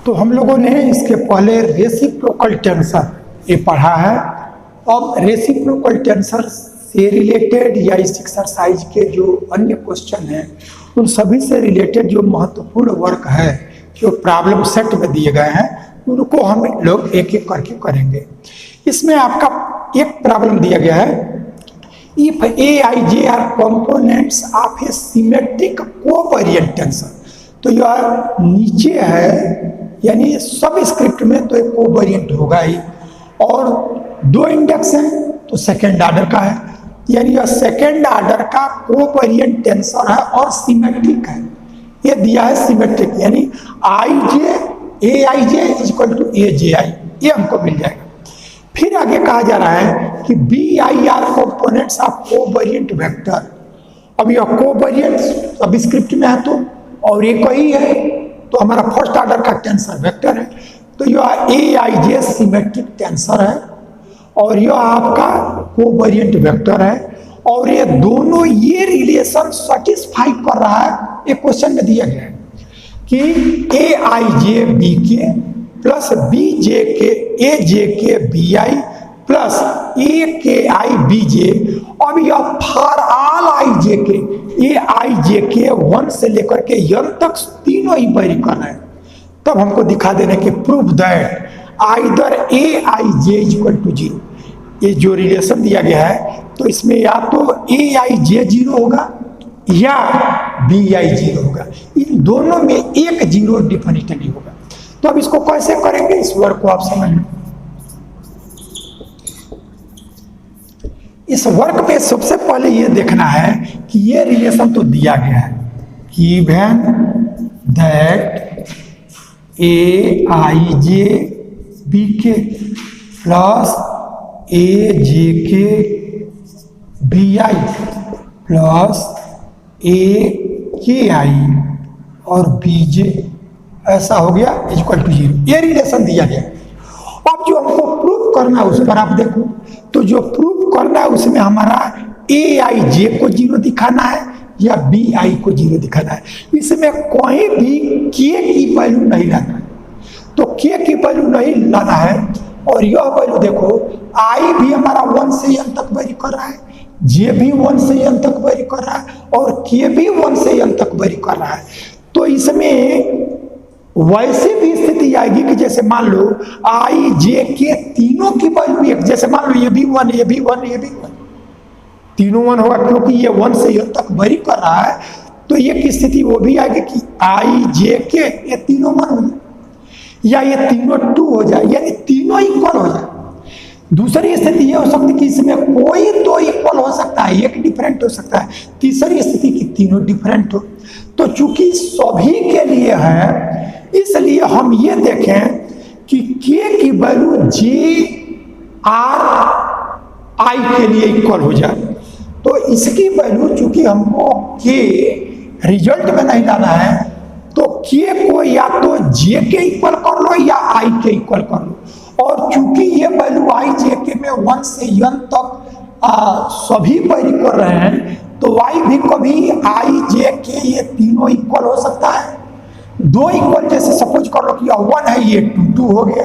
तो हम लोगों ने इसके पहले रेसिप्रोकल टेंसर ये पढ़ा है। अब रेसिप्रोकल टेंसर से रिलेटेड या इस एक्सरसाइज के जो अन्य क्वेश्चन हैं उन सभी से रिलेटेड जो महत्वपूर्ण वर्क है जो प्रॉब्लम सेट में दिए गए हैं उनको हम लोग एक एक करके करेंगे। इसमें आपका एक प्रॉब्लम दिया गया है, if Aij are components of a symmetric covariant tensor. तो यह नीचे है यानी सब स्क्रिप्ट में तो एक कोवेरिएंट होगा ही, और दो इंडेक्स हैं तो सेकेंड ऑर्डर का है, यानी यह सेकेंड ऑर्डर का कोवेरिएंट टेंसर है और सिमेट्रिक है। ये दिया है सिमेट्रिक, यानी Aij इक्वल टू Aji, ये हमको मिल जाएगा। फिर आगे कहा जा रहा है कि Bi are components of covariant vector. अब यह कोवेरिएंट सब स्क्रिप्ट में है तो, और एक ही है तो हमारा फर्स्ट ऑर्डर का टेंसर वेक्टर है, तो यह Aij सिमेट्रिक टेंसर है और यह आपका कोवेरिएंट वेक्टर है, और ये दोनों ये रिलेशन सेटिस्फाई कर रहा है। एक क्वेश्चन में दिया गया है कि Aij Bk plus Aj Bi plus Aki Bj। अब यह फॉर ऑल Aij के 1 से लेकर के n तक तीनों ही वेरी करना है। तब हमको दिखा देने के proof that either Aij equal to 0। ये जो रिलेशन दिया गया है तो इसमें या तो Aij 0 होगा या Bi 0 होगा, इन दोनों में एक 0 डिफिनिटली होगा। तो अब इसको कैसे करेंगे, इस वर्क को आप समझ लो। इस वर्क में सबसे पहले ये देखना है कि ये रिलेशन तो दिया गया है, given that Aij Bk plus Ajk Bi plus Aki और Bj ऐसा हो गया इक्वल टू 0। ये रिलेशन दिया गया। अब जो हमको प्रूफ करना है उस पर आप देखो, तो जो प्रूफ करना है उसमें हमारा Aij को 0 दिखाना है या Bi को 0 दिखाना है। इसमें कोई भी k की वैल्यू नहीं लाना है, तो k की वैल्यू नहीं लाना है। और यह वैल्यू देखो, I भी हमारा 1 से n तक वेरी कर रहा है, J भी 1 से n तक वेरी कर रहा है और k भी 1 से n तक वेरी कर रहा है। तो इसमें वैसे भी स्थिति आएगी कि जैसे मान लो Ij के तीनों की वैल्यू एक, जैसे मान लो ये भी 1 ये भी 1 ये भी 1, तीनों 1 होगा क्योंकि ये 1 से n तक वेरी कर रहा है। तो ये की स्थिति वो भी आएगी कि Ij के ये तीनों 1 हो जाए या ये तीनों 2 हो जाए, यानी तीनों इक्वल हो जाए। दूसरी स्थिति ये हो सकती है कि इसमें कोई तो इक्वल हो सकता है, एक डिफरेंट हो सकता है। तीसरी स्थिति की तीनों डिफरेंट हो। तो चूंकि सभी के लिए है इसलिए हम ये देखें कि k की वैल्यू J R I के लिए इक्वल हो जाए। तो इसकी वैल्यू चूंकि हमको k रिजल्ट में नहीं लाना है, तो k को या तो J के इक्वल कर लो या I के इक्वल कर लो। और चूंकि ये वैल्यू Ij के में 1 से n तक सभी वेरी कर रहे हैं, तो y भी कभी Ij के ये तीनों इक्वल हो सकता है। दो इक्वल जैसे सपोज कर लो कि यह 1 है ये 2 हो गया,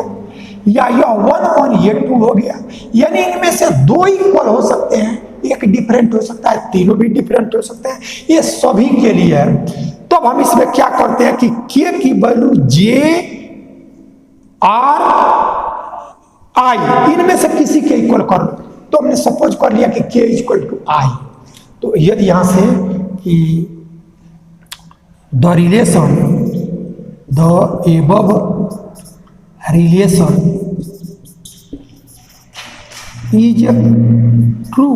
या यह 1 1 ये 2 हो गया, यानी इनमें से दो इक्वल हो सकते हैं, एक डिफरेंट हो सकता है, तीनों भी डिफरेंट हो सकते हैं। ये सभी के लिए है। तब तो हम इसमें क्या करते हैं कि k की वैल्यू J R I इनमें से किसी के इक्वल कर लो। तो हमने सपोज कर लिया कि k इक्वल टू I। तो यदि यहां से कि the relation the above relation is true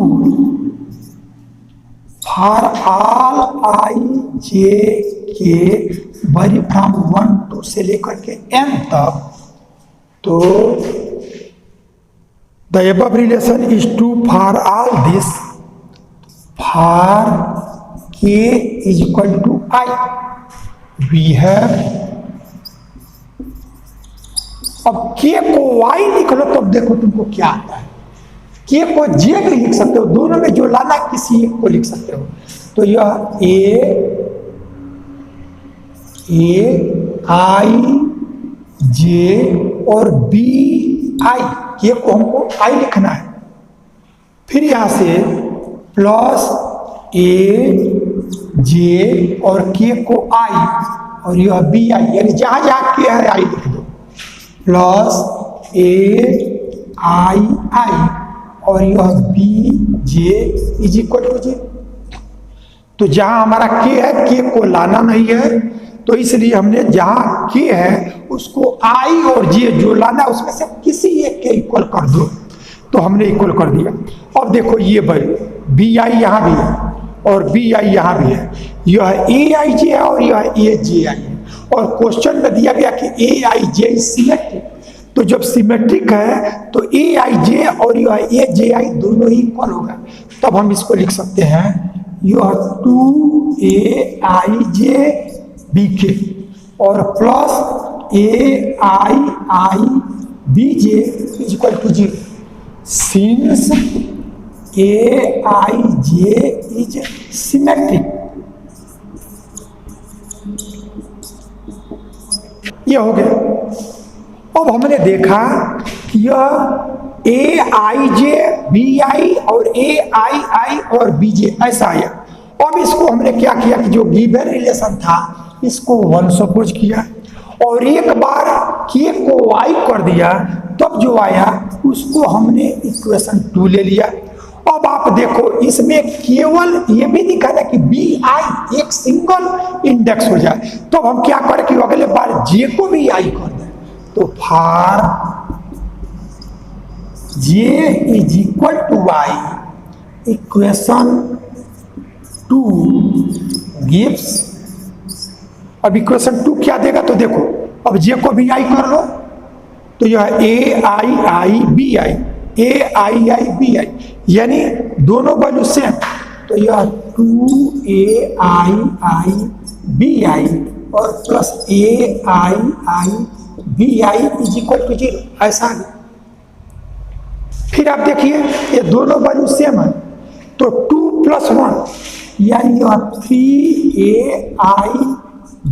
for all Ij के वेरी फ्रॉम 1 2 से लेकर के n तक, तो the above relation is true for all this for k is equal to I। we have, अब k को y लिख लो तो देखो तुमको क्या आता है। k को j भी लिख सकते हो, दोनों में जो लाना किसी एक को लिख सकते हो। तो यह a I जे और बी आई, के को हमको आई लिखना है। फिर यहां से प्लस ए जे और के को आई और यह बी आई, यानी जहां जहां के है आई लिख दो, प्लस ए आई आई और यह B J is equal to J. तो जहां हमारा के है, के को लाना नहीं है, तो इसलिए हमने जहां के है उसको आई और जे जो लाना उसमें से किसी एक के इक्वल कर दो, तो हमने इक्वल कर दिया। अब देखो ये वैल्यू बी आई यहाँ भी है और बी आई यहाँ भी है, यह ए आई जे है और यह ए जे आई है, और क्वेश्चन में दिया गया कि ए आई जे सिमेट्रिक, तो जब सिमेट्रिक है तो ए आई जे और यह ए जे आई दोनों ही इक्वल होगा, तब हम इसको लिख सकते हैं यह 2 आई जे बी के और plus A I B J is equal to 0, since A I J is symmetric. ये हो गया। अब हमने देखा कि यह ए आई जे बी आई और ए आई और बी जे ऐसा आया। अब इसको हमने क्या किया कि जो गिवन रिलेशन था इसको 1 सपोज किया और एक बार के को y कर दिया, तब जो आया उसको हमने इक्वेशन 2 ले लिया। अब आप देखो इसमें केवल ये भी दिखा था कि बी आई एक सिंगल इंडेक्स हो जाए, तो हम क्या करें कि अगले बार जे को भी आई कर दें, तो for J is equal to I equation 2 gives. अब इक्वेशन 2 क्या देगा, तो देखो अब जे को भी आई कर लो, तो यह ए I B I, A I B आई, यानी दोनों वैल्यू सेम, तो यह 2 आई बी आई और plus A I B I is equal to 0, ऐसा है। फिर आप देखिए ये दोनों वैल्यू सेम है, तो 2 + 1 यानी यह 3 I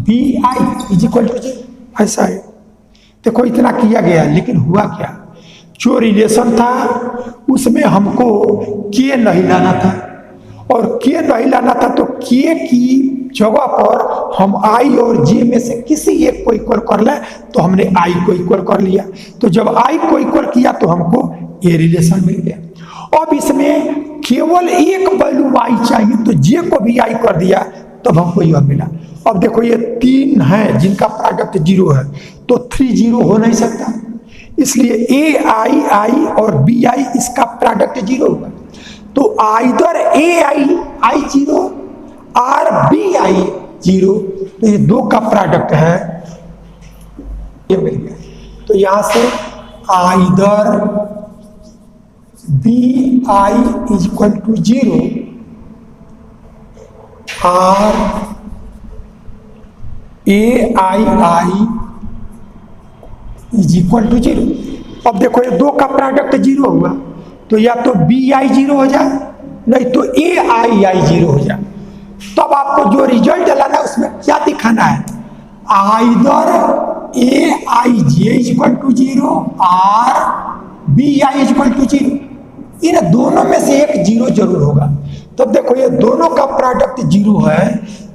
B I is equal to 0, ऐसा है। देखो इतना किया गया, लेकिन हुआ क्या, जो रिलेशन था उसमें हमको के नहीं लाना था, और के नहीं लाना था तो के की जगह पर हम आई और जे में से किसी एक को इक्वल कर ले, तो हमने आई को इक्वल कर लिया। तो जब आई को इक्वल किया तो हमको ये रिलेशन मिल गया। अब इसमें केवल एक वैल्यू आई चाहिए, तो जे को भी आई कर दिया, तब हमको यह मिला। अब देखो ये 3 है जिनका प्रोडक्ट 0 है, तो 3 0 हो नहीं सकता, इसलिए ए आई और बी आई इसका प्रोडक्ट 0 होगा। तो आइदर ए आई 0 और बी आई 0, तो ये 2 का प्रोडक्ट है, ये मिल गया। तो यहां से either B I is equal to 0 और A I is equal to 0। अब देखो ये 2 का प्रोडक्ट 0 हुआ, तो या तो बी आई 0 हो जाए, नहीं तो ए आई 0 हो जाए। तब आपको जो रिजल्ट लाना है उसमें क्या दिखाना है, either A I J is equal to 0 और B I is equal to 0, इन दोनों में से एक 0 जरूर होगा। तब देखो ये दोनों का प्रोडक्ट 0 है,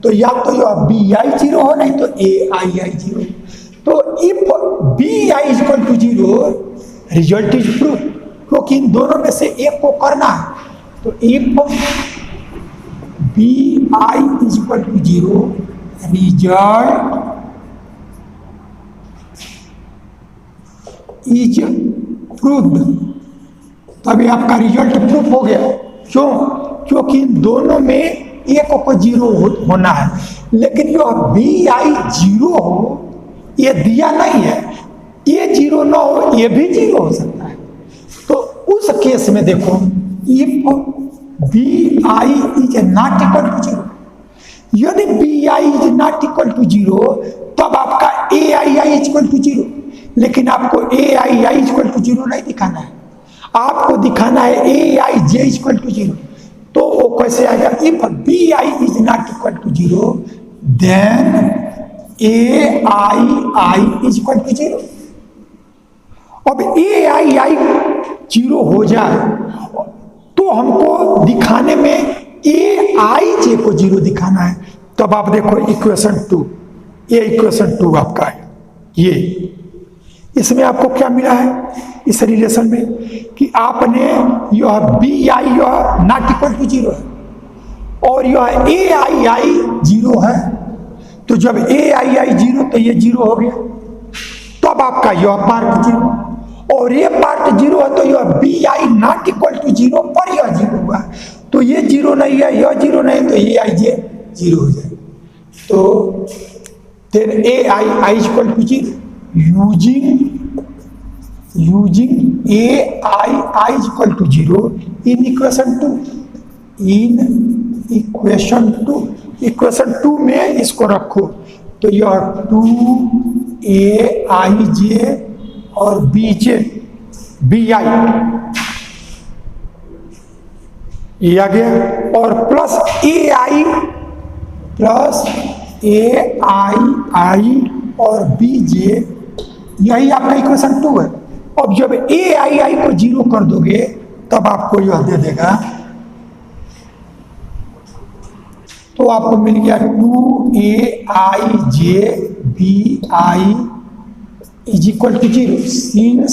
तो या तो यह बी आई 0 हो, नहीं तो ए आई 0। तो if B I is equal to 0 result is proof, क्योंकि इन दोनों में से एक को करना है। तो if B I is equal to 0 result is proved, तभी आपका रिजल्ट प्रूफ हो गया। क्यों? क्योंकि इन दोनों में एक को 0 होना है, लेकिन जो बी आई 0 हो ये दिया नहीं है, ये 0 ना हो ये भी 0 हो सकता है। तो उस केस में देखो if B I is not equal to 0, यदि B I is not equal to 0 तब आपका A I is equal to 0, लेकिन आपको A I is equal to 0 नहीं दिखाना है, आपको दिखाना है A I J is equal to 0। तो वो कैसे आएगा, if B I is not equal to 0 then A I is equal to 0। अब ए आई जीरो हो जाए तो हमको दिखाने में ए आई जे को जीरो दिखाना है। तब आप देखो इक्वेशन 2, ये इक्वेशन 2 आपका है। ये इसमें आपको क्या मिला है इस रिलेशन में कि आपने यह बी आई यह नॉट इक्वल टू 0 है और यह ए आई 0 है। तो जब ए आई 0 तो ये 0 हो गया, तब आपका यह पार्ट 0 और ये पार्ट 0 है तो यह B I not equal to 0 पर यह 0 हुआ। तो ये 0 नहीं है, यह 0 नहीं, तो ए आई जे 0 हो जाए। तो then a I is equal to 0 using a I is equal to 0 in equation 2। in equation 2 equation 2 में इसको रखो तो यह 2aij और bj bi ये आ गया और प्लस ए आई और बी जे, यही आपका इक्वेशन 2 है। अब जब ए आई को 0 कर दोगे तब आपको यह दे देगा, तो आपको मिल गया 2aij B I is equal to 0 since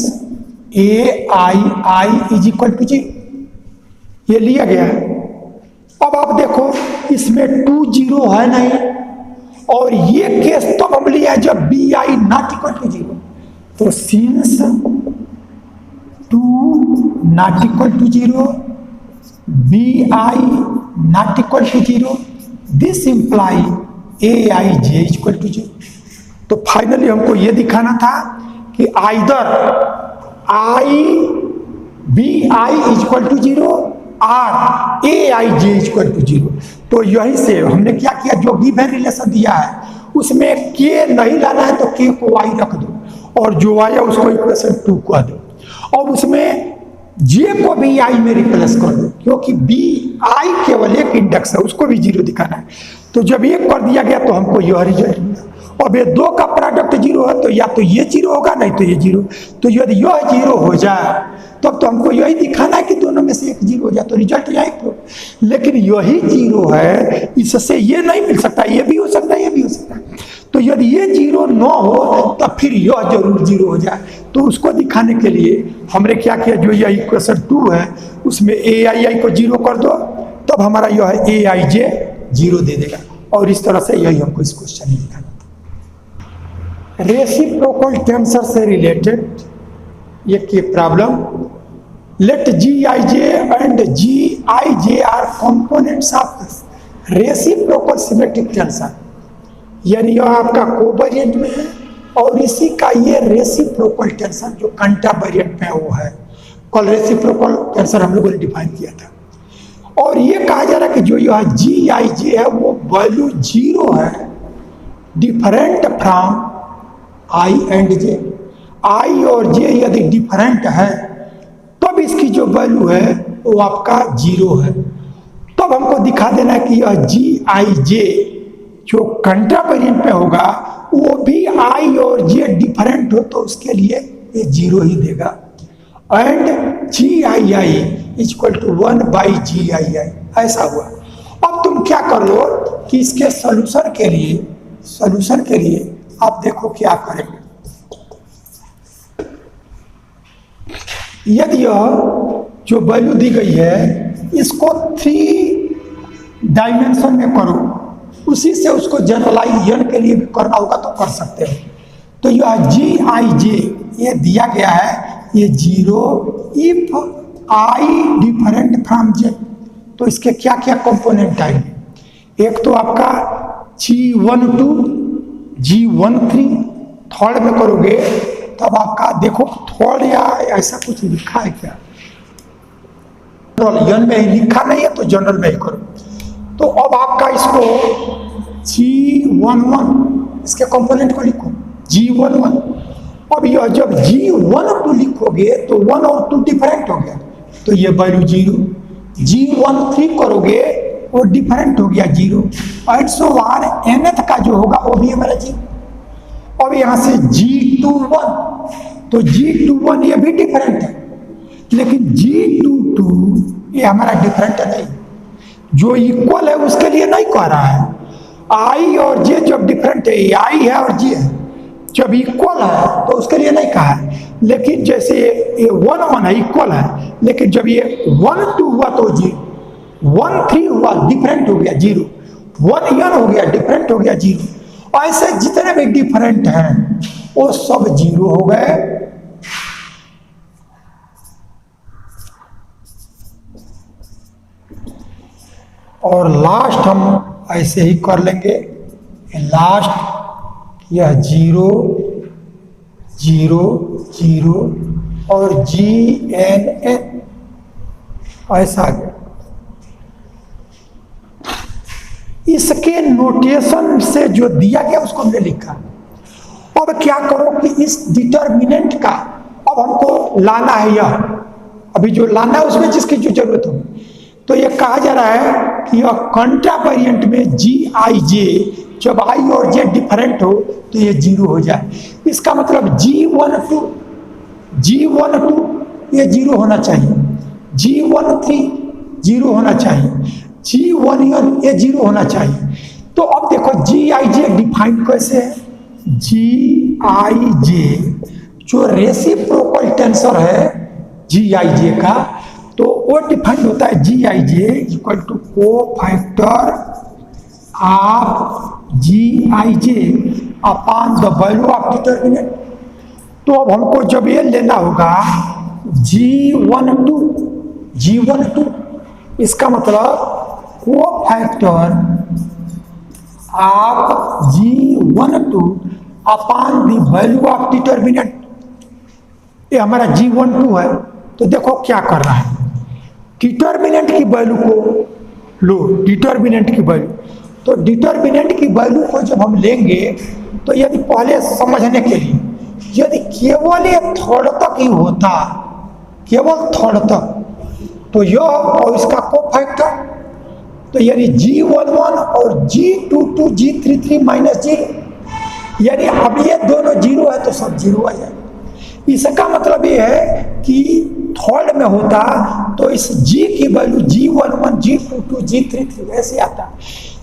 A I is equal to 0। ये लिया गया है। अब आप देखो इसमें 2 0 है नहीं और ये केस तो हम लिया जब B I not equal to 0। तो since 2 not equal to 0 B I not equal to 0 this imply A I J equal to 0। तो फाइनली हमको ये दिखाना था कि either I B I equal to 0 or A I J equal to 0। तो यही से हमने क्या किया, जो गिवन रिलेशन दिया है उसमें के नहीं लाना है तो के को वाई रख दो और जो आया उसको इक्वेशन 2 कह दो और उसमें जे को भी आई में रिप्लेस कर दो, क्योंकि बी आई केवल एक इंडेक्स है, उसको भी 0 दिखाना है। तो जब ये कर दिया गया तो हमको यह रिजल्ट मिला। अब ये दो का प्रोडक्ट 0 है तो या तो ये 0 होगा नहीं तो ये 0। तो यदि यह 0 हो जाए तब तो हमको यही दिखाना है कि दोनों में से एक 0 हो जाए तो रिजल्ट यही तो। लेकिन यही 0 है, इससे ये नहीं मिल सकता, ये भी हो सकता है, ये भी हो सकता है। तो यदि ये 0 न हो तब फिर यह जरूर 0 हो जाए। तो उसको दिखाने के लिए हमने क्या किया, जो यह इक्वेशन 2 है उसमें ए आई को 0 कर दो, तब हमारा यह ए आई जे 0 दे देगा। और इस तरह से यही हमको इस क्वेश्चन में दिखाना था। रेसिप्रोकल टेंसर से रिलेटेड ये की problem, let G I J and G I J are components of reciprocal symmetric tensor. यानी यह आपका कोवेरिएंट में है और इसी का ये रेसिप्रोकल टेंसर जो कंटा वेरिएंट में वो है। कल रेसिप्रोकल टेंसर हम लोगों ने डिफाइन किया था और ये कहा जा रहा है कि जो यह जी आई जे है वो वैल्यू 0 है, डिफरेंट फ्रॉम आई एंड जे। आई और जे यदि डिफरेंट है तब इसकी जो वैल्यू है वो आपका 0 है। तब हमको दिखा देना है कि यह जी आई जे जो कंट्रा वेरिएंट पे होगा वो भी आई और जे डिफरेंट हो तो उसके लिए ये 0 ही देगा। And G I I equal to 1 by G I I, ऐसा हुआ। अब तुम क्या कर लो कि इसके सॉल्यूशन के लिए आप देखो क्या करेंगे। यदि यह जो वैल्यू दी गई है इसको 3 डायमेंशन में करो, उसी से उसको जनरलाइज एन के लिए भी करना होगा तो कर सकते हो। तो यह जी आई जे ये दिया गया है, ये 0 if I different from J. तो इसके क्या क्या कंपोनेंट आएंगे, एक तो आपका G12 G13, थर्ड में करोगे तब आपका देखो थर्ड या ऐसा कुछ लिखा है क्या, जनरल में ही लिखा नहीं है तो जनरल में ही करो। तो अब आपका इसको G11 इसके कंपोनेंट को लिखो G11। अब यह जब G12 लिखोगे तो 1 और 2 डिफरेंट हो गया तो ये वैल्यू 0। G13 करोगे वो डिफरेंट हो गया 0 एंड सो ऑन। nth का जो होगा वो भी हमारा 0। अब यहां से G21, तो G21 ये भी डिफरेंट है, लेकिन G22 ये हमारा डिफरेंट नहीं, जो इक्वल है उसके लिए नहीं कह रहा है। I और J जब डिफरेंट है, I है और J है, जब इक्वल है तो उसके लिए नहीं कहा है। लेकिन जैसे ये 1 1 है, इक्वल है, लेकिन जब ये 1 2 हुआ तो 1 3 हुआ डिफरेंट हो गया 0, 1 n हो गया डिफरेंट हो गया 0। ऐसे जितने भी डिफरेंट हैं वो सब 0 हो गए। और लास्ट हम ऐसे ही कर लेंगे, लास्ट यह 0 0 0 और GNN ऐसा आ गया। इसके नोटेशन से जो दिया गया उसको हमने लिखा। अब क्या करो कि इस डिटर्मिनेंट का अब हमको लाना है, यह अभी जो लाना है उसमें जिसकी जो जरूरत हो, तो ये कहा जा रहा है कि यह कंट्रा वेरिएंट में GIJ जब I और J डिफरेंट हो तो ये 0 हो जाए। इसका मतलब G12 ये 0 होना चाहिए, G13 0 होना चाहिए, G11 ये 0 होना चाहिए। तो अब देखो GIJ डिफाइन कैसे है, GIJ जो रेसिप्रोकल टेंसर है GIJ का, तो वो डिफाइन होता है GIJ equal to cofactor of GIJ upon the value of determinant. तो अब हमको जब ये लेना होगा G12, इसका मतलब cofactor of G12 upon the value of determinant, ये हमारा G12 है। तो देखो क्या कर रहा है, डिटर्मिनेंट की वैल्यू को लो, डिटर्मिनेंट की वैल्यू, तो डिटर्मिनेंट की वैल्यू को जब हम लेंगे तो यदि पहले समझने के लिए यदि केवल ये थर्ड तक ही होता, केवल थर्ड तक, तो यह और इसका कोफैक्टर, तो यानी G11 और G22 G33 माइनस 0, यानी अब ये दोनों 0 है तो सब 0 आ जाएगा। इसका मतलब ये है कि थर्ड में होता तो इस G की वैल्यू G11 G22 G33 ऐसे आता।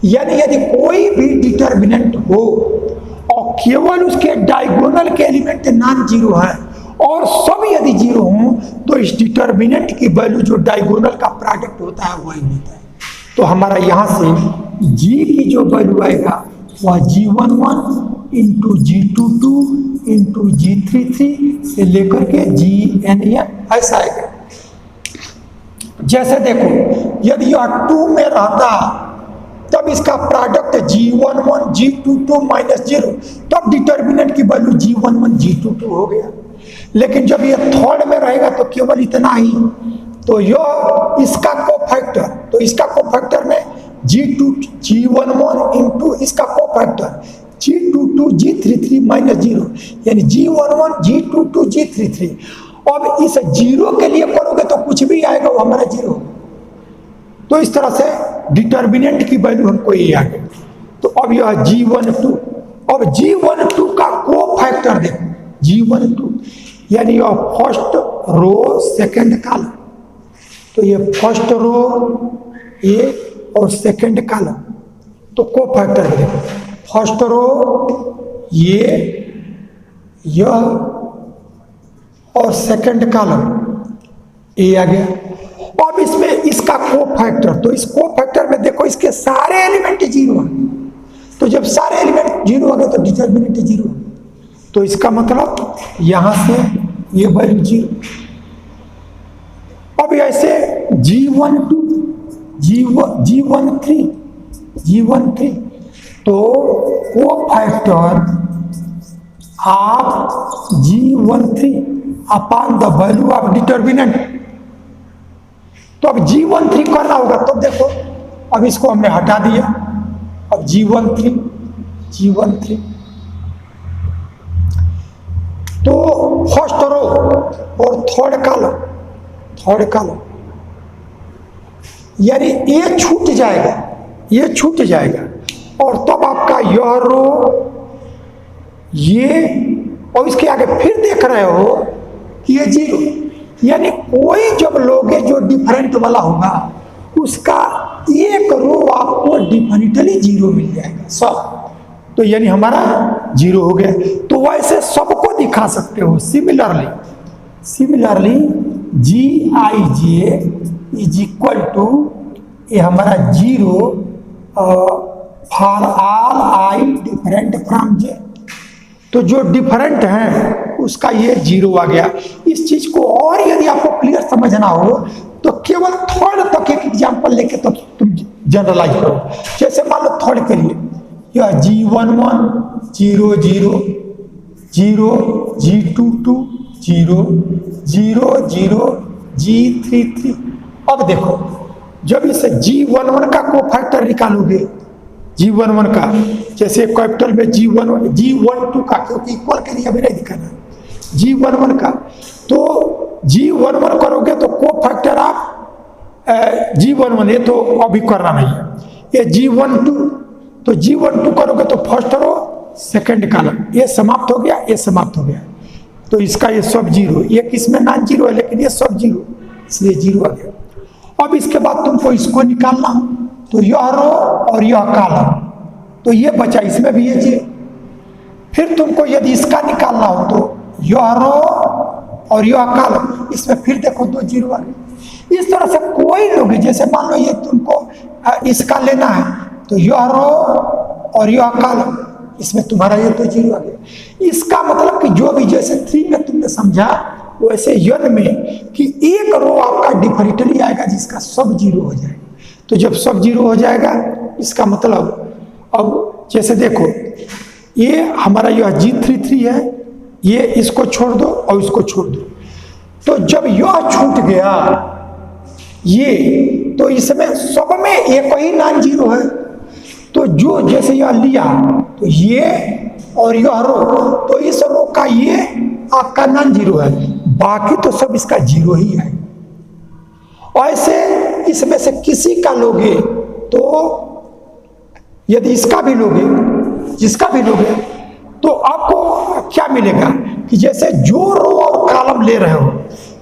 यानी यदि कोई भी डिटर्मिनेंट हो और केवल उसके डायगोनल के एलिमेंट नॉन 0 है और सब यदि 0 हो तो इस डिटर्मिनेंट की वैल्यू जो डायगोनल का प्रोडक्ट होता है वही होता है। तो हमारा यहाँ से G की जो वैल्यू आएगा वह G11 into G22 into G33 से लेकर के GNN ऐसा आएगा। जैसे देखो यदि यह 2 में रहता तब इसका प्रोडक्ट G11 G22 माइनस 0, तब डिटर्मिनेंट की वैल्यू G11 G22 हो गया। लेकिन जब ये थर्ड में रहेगा तो केवल इतना ही, तो यह इसका कोफैक्टर, तो इसका कोफैक्टर में G11 इंटू इसका कोफैक्टर G22 G33 माइनस 0, यानी G11 G22 G33। अब इस 0 के लिए करोगे तो कुछ भी आएगा वो हमारा 0। तो इस तरह से डिटर्मिनेंट की वैल्यू हमको ये आ गई। तो अब यह G12, अब G12 का कोफैक्टर देखो, G12 यानी यह फर्स्ट रो सेकंड कॉलम, तो ये फर्स्ट रो ये और सेकंड कॉलम, तो कोफैक्टर देखो फर्स्ट रो यह और सेकंड कॉलम ये आ गया। अब इसमें इसका कोफैक्टर, तो इस कोफैक्टर में देखो इसके सारे एलिमेंट 0 हैं, तो जब सारे एलिमेंट 0 हो गए तो डिटर्मिनेंट 0, तो इसका मतलब यहां से ये वैल्यू 0। अब ऐसे G12 G13 तो cofactor of G13 upon the value of determinant. तो अब G13 करना होगा, तो देखो अब इसको हमने हटा दिया, अब G13 तो फर्स्ट रो और थर्ड कॉलम यानी ये छूट जाएगा और तब आपका यह रो ये, और इसके आगे फिर देख रहे हो कि ये जीरो, यानी कोई जब लोगे जो डिफरेंट वाला होगा उसका एक रो आपको डिफिनिटली जीरो मिल जाएगा सब, तो यानी हमारा जीरो हो गया। तो वैसे सबको दिखा सकते हो similarly G I J is equal to, ये हमारा zero for all I different from J, तो जो डिफरेंट है उसका ये जीरो आ गया। इस चीज को और यदि आपको क्लियर समझना हो तो केवल थर्ड तक एक एग्जांपल लेके तब तुम जनरलाइज करो। जैसे मान लो थर्ड के लिए यह G11 0 0 0, G22 0 0 0, G33। अब देखो जब इसे G11 का कोफैक्टर निकालोगे, G11 का, जैसे कैपिटल में G12 का, क्योंकि इक्वल के लिए अभी नहीं दिखाना, G11 का, तो G11 करोगे तो कोफैक्टर आप G11, ये तो अभी करना नहीं है, ये G12, तो G12 करोगे तो फर्स्ट रो सेकंड कॉलम, ये समाप्त हो गया, ये समाप्त हो गया, तो इसका ये सब जीरो, ये किसमें नॉन जीरो है लेकिन ये सब जीरो, इसलिए जीरो आ गया। अब इसके बाद तुमको इसको निकालना हो तो यह रो और यह कॉलम, तो ये बचा, इसमें भी ये जीरो। फिर तुमको यदि इसका निकालना हो तो यह रो और यह कॉलम, इसमें फिर देखो दो जीरो आ गए। इस तरह से कोई लोग, जैसे मान लो ये तुमको इसका लेना है तो यह रो और यह कॉलम, इसमें तुम्हारा ये तो जीरो आ गया। इसका मतलब कि जो भी जैसे 3 में तुमने समझा वैसे यन में कि एक रो आपका डिफरेंटली आएगा जिसका सब जीरो हो जाएगा। तो जब सब जीरो हो जाएगा इसका मतलब, अब जैसे देखो ये हमारा यह G33 है, ये इसको छोड़ दो और इसको छोड़ दो, तो जब यह छूट गया ये, तो इसमें सब में एक ही नॉन जीरो है, तो जो जैसे यह लिया तो ये और यह रो, तो इस रो का ये आपका नॉन जीरो है, बाकी तो सब इसका जीरो ही है। ऐसे इसमें से किसी का लोगे तो यदि इसका भी लोगे, जिसका भी लोगे, तो आपको क्या मिलेगा कि जैसे जो रो और कॉलम ले रहे हो,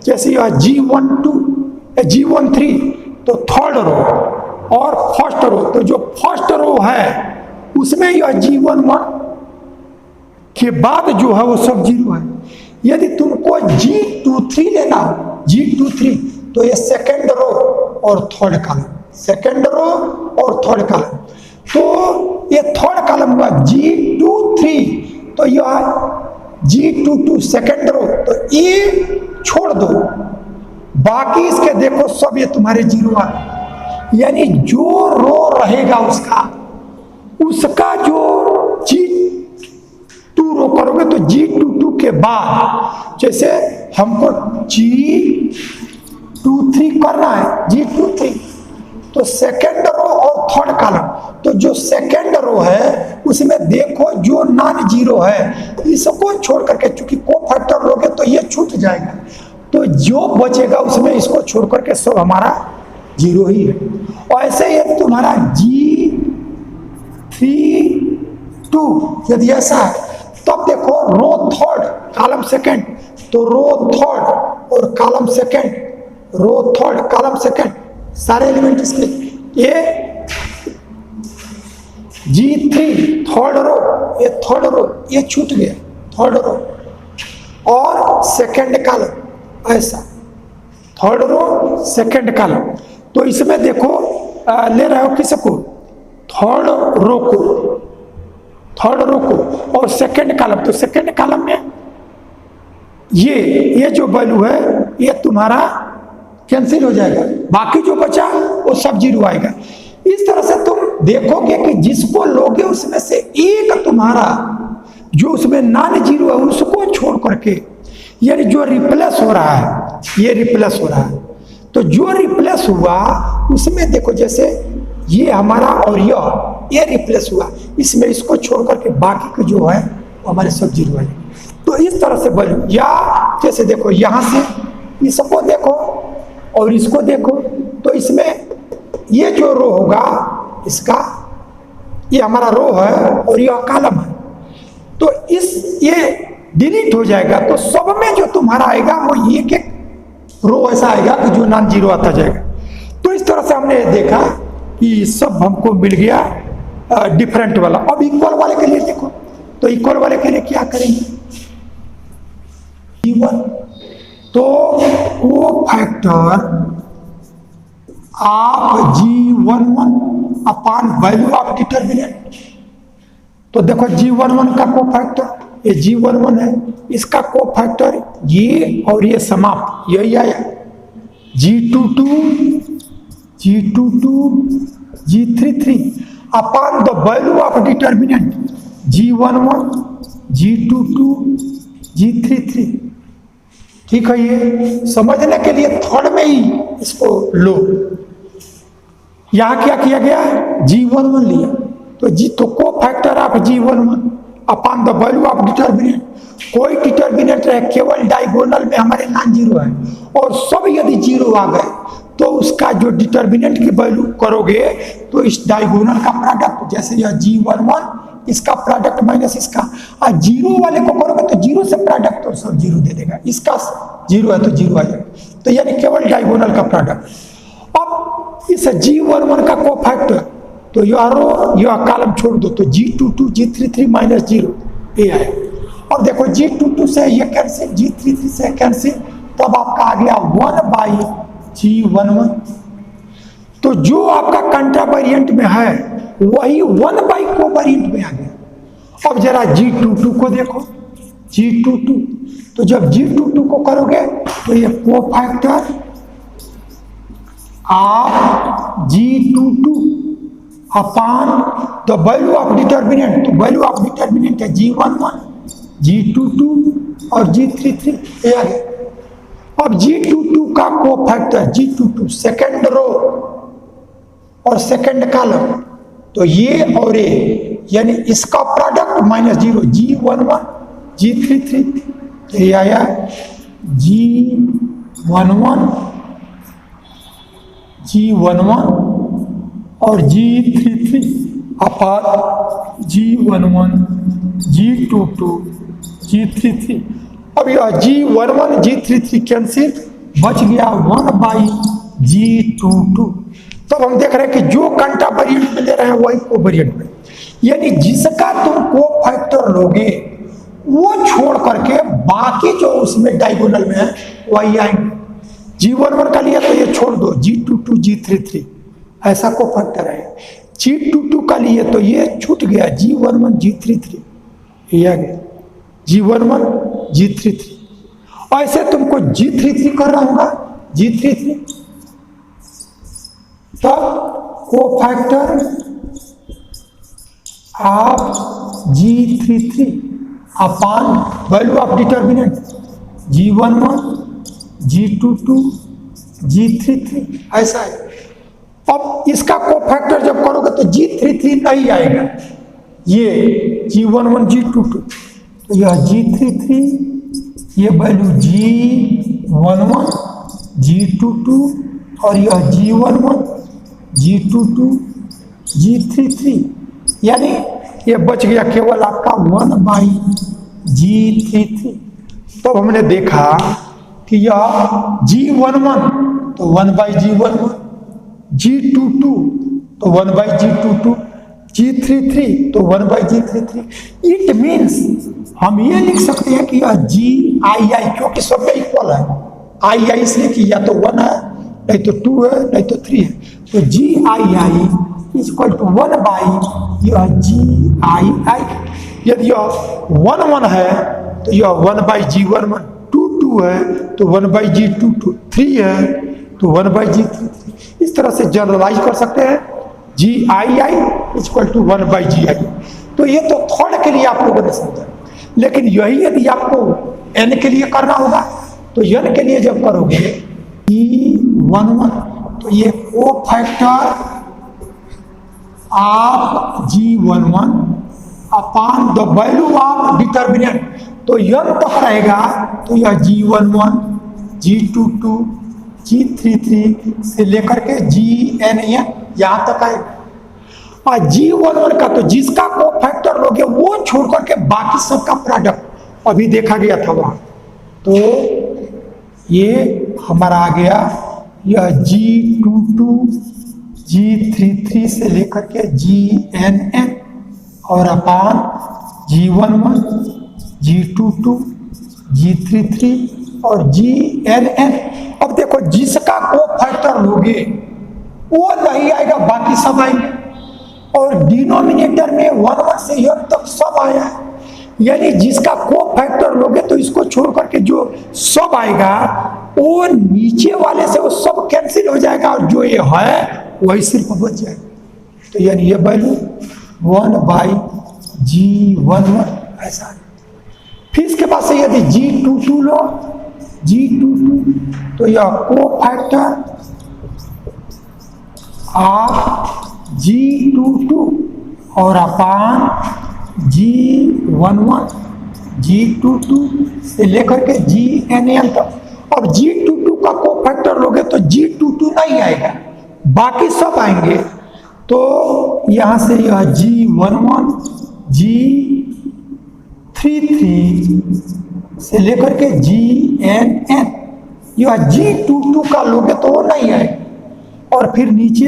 जैसे यह G13 तो थर्ड रो और फर्स्ट रो, तो जो फर्स्ट रो है उसमें यह G11 के बाद जो है वो सब जीरो है। यदि तुमको G23 लेना हो, G23, तो ये सेकेंड रो और थर्ड कॉलम, सेकेंड रो और थर्ड कॉलम, तो ये थर्ड कॉलम हुआ G23, तो यह G22 सेकेंड रो, तो ये छोड़ दो, बाकी इसके देखो सब ये तुम्हारे जीरो आ गए। यानी जो रो रहेगा उसका जो G2 रो करोगे तो G22 के बाद, जैसे हमको G23 करना है, G23, तो सेकेंड रो और थर्ड कॉलम, तो जो सेकेंड रो है उसमें देखो जो नॉन जीरो है इसको छोड़ करके, चूंकि कोफैक्टर लोगे तो ये छूट जाएगा, तो जो बचेगा उसमें इसको छोड़ करके सब हमारा जीरो ही है। और ऐसे ये तुम्हारा G32 यदि ऐसा है, तब देखो रो थर्ड कॉलम सेकेंड, तो रो थर्ड और column second, row third column second, सारे एलिमेंट इसके, ये G3 थर्ड रो, ये थर्ड रो, ये छूट गया थर्ड रो और सेकेंड कॉलम, ऐसा थर्ड रो सेकेंड कॉलम, तो इसमें देखो ले रहे हो किसको, थर्ड रो को और सेकेंड कॉलम, तो सेकेंड कॉलम में ये जो वैल्यू है ये तुम्हारा कैंसिल हो जाएगा, बाकी जो बचा वो सब जीरो आएगा। इस तरह से तुम देखोगे कि जिसको लोगे उसमें से एक तुम्हारा जो उसमें नॉन जीरो है उसको छोड़ करके, यानी जो रिप्लेस हो रहा है, ये रिप्लेस हो रहा है, तो जो रिप्लेस हुआ उसमें देखो जैसे ये हमारा और ये रिप्लेस हुआ, इसमें इसको छोड़ करके बाकी का जो है वो हमारे सब जीरो है। तो इस तरह से वैल्यू, या जैसे देखो यहाँ से इसको देखो और इसको देखो, तो इसमें ये जो रो होगा इसका, ये हमारा रो है और यह कॉलम है, तो ये डिलीट हो जाएगा, तो सब में जो तुम्हारा आएगा वो एक एक रो ऐसा आएगा कि जो नॉन जीरो आता जाएगा। तो इस तरह से हमने देखा कि सब हमको मिल गया डिफरेंट वाला। अब इक्वल वाले के लिए देखो, तो इक्वल वाले के लिए क्या करेंगे, G1, तो वो फैक्टर आप G11 upon value of determinant. तो देखो G11 का को फैक्टर ये G11 है, इसका को फैक्टर ये और ये समाप्त यही आया G22 G33 upon the value of determinant G11 G22 G33। ठीक है, ये समझने के लिए थर्ड में ही इसको लो। यहां क्या किया गया है, G11 लिया, तो को factor of G11 upon the value of determinant. कोई डिटर्मिनेंट रहे, केवल डायगोनल में हमारे नॉन जीरो है और सब यदि जीरो आ गए तो उसका जो डिटर्मिनेंट की वैल्यू करोगे तो इस डायगोनल का प्रोडक्ट, जैसे यह G11 इसका प्रोडक्ट माइनस इसका, और जीरो वाले को करोगे तो जीरो से प्रोडक्ट तो सब जीरो दे देगा, इसका जीरो है तो जीरो आ जाएगा, तो यानी केवल डायगोनल का प्रोडक्ट। अब इस G11 का को फैक्टर, तो यह कॉलम छोड़ दो, तो G22 G33 माइनस जीरो ये आए। अब देखो G22 से ये कैंसिल, G33 से कैंसिल, तब आपका आ गया 1/G11। तो जो आपका कंट्रा वेरिएंट में है वही 1 को वेरिएंट में आ गया। अब जरा G22 को देखो, G22, तो जब G22 को करोगे तो ये को फैक्टर आप G22 upon the value of determinant, तो वैल्यू ऑफ डिटर्मिनेंट है G11 G22 और G33 ये आ गया। अब G22 का को फैक्टर G22 सेकेंड रो और सेकेंड कॉलम, तो ये और यानी इसका product minus zero G11 G33, ये आया G11 और G33 अपान G11 G22 G33। अब यह G11 G33 कैंसिल, बच गया 1/G22। तब हम देख रहे हैं कि जो कंट्रा वेरिएंट में ले रहे हैं वही को वेरिएंट में, यानी जिसका तुम को फैक्टर लोगे वो छोड़ करके बाकी जो उसमें डायगोनल में है वही आएंगे। G11 का लिया तो ये छोड़ दो, G22 G33 ऐसा को फैक्टर है। G22 का लिए तो ये छूट गया G11 G33 ये आ गया G11 G33। ऐसे तुमको G33 करना होगा, G33 तब को फैक्टर आप G33 upon value of determinant G11 G22 G33 ऐसा है। अब इसका को फैक्टर जब करोगे तो G33 नहीं आएगा, ये G11 G22, तो यह G33 ये वैल्यू G11 G22 और यह G11 G22 G33, यानी ये बच गया केवल आपका 1/G33। तो हमने देखा कि यह G11 तो 1/G11, G22 तो 1/G22, G33 तो 1/G33। इट मीन्स हम ये लिख सकते हैं कि यह GII, क्योंकि सब में इक्वल है, II इसलिए कि या तो 1 है नहीं तो 2 है नहीं तो 3 है, तो GII is equal to 1/GII। यदि यह 1 है तो यह 1/G11, 2 है तो 1/G22, 3 है तो 1/G33। इस तरह से जनरलाइज कर सकते हैं GII is equal to 1/GI। तो ये तो थर्ड के लिए आप लोगों ने समझा, लेकिन यही यदि आपको n के लिए करना होगा तो n के लिए जब करोगे G11 तो ये को फैक्टर आप G11 upon the value of determinant, तो n तक रहेगा तो यह G11 G22 G33 से लेकर के GNN यहाँ तक आएगा। और G11 का तो जिसका को फैक्टर लोगे वो छोड़ करके बाकी सबका प्रोडक्ट अभी देखा गया था वहां। तो ये हमारा आ गया यह G22 G33 से लेकर के GNN और अपान G11 G22 G33 और GNN। अब देखो जिसका को फैक्टर लोगे वो नहीं आएगा, बाकी सब आएंगे। और डिनोमिनेटर में 1 1 से यह तक सब आया है, यानी जिसका को फैक्टर लोगे तो इसको छोड़ करके जो सब आएगा वो नीचे वाले से वो सब कैंसिल हो जाएगा और जो ये है वही सिर्फ बच जाएगा। तो यानी ये वैल्यू 1/G11 ऐसा। फिर इसके बाद से यदि G22 लो, G22 तो यह को फैक्टर ऑफ G22 और अपान G11 G22 से लेकर के GNN तक। अब G22 का को फैक्टर लोगे तो G22 नहीं आएगा, बाकी सब आएंगे। तो यहां से यह G11 G33 से लेकर के GNN, यह G22 का लोगे तो वो नहीं आएगा। और फिर नीचे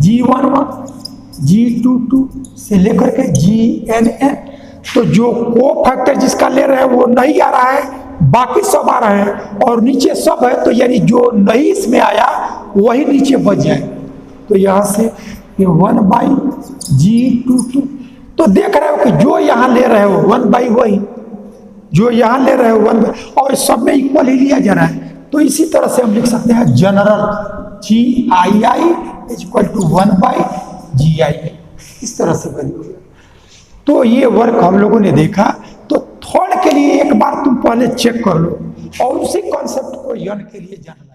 G11 G22 से लेकर के GNN, तो जो को फैक्टर जिसका ले रहे हैं वो नहीं आ रहा है, बाकी सब आ रहे हैं और नीचे सब है। तो यानी जो नहीं इसमें आया वही नीचे बच जाए। तो यहां से ये 1/G22। तो देख रहे हो कि जो यहां ले रहे हो 1 वही, जो यहां ले रहे हो 1 और सब में इक्वल ही लिया जा रहा है। तो इसी तरह से हम लिख सकते हैं जनरल GII = 1/GII, इस तरह से वैल्यू। तो ये वर्क हम लोगों ने देखा। तो थर्ड के लिए एक बार तुम पहले चेक कर लो और उसी कॉन्सेप्ट को यन के लिए जानना।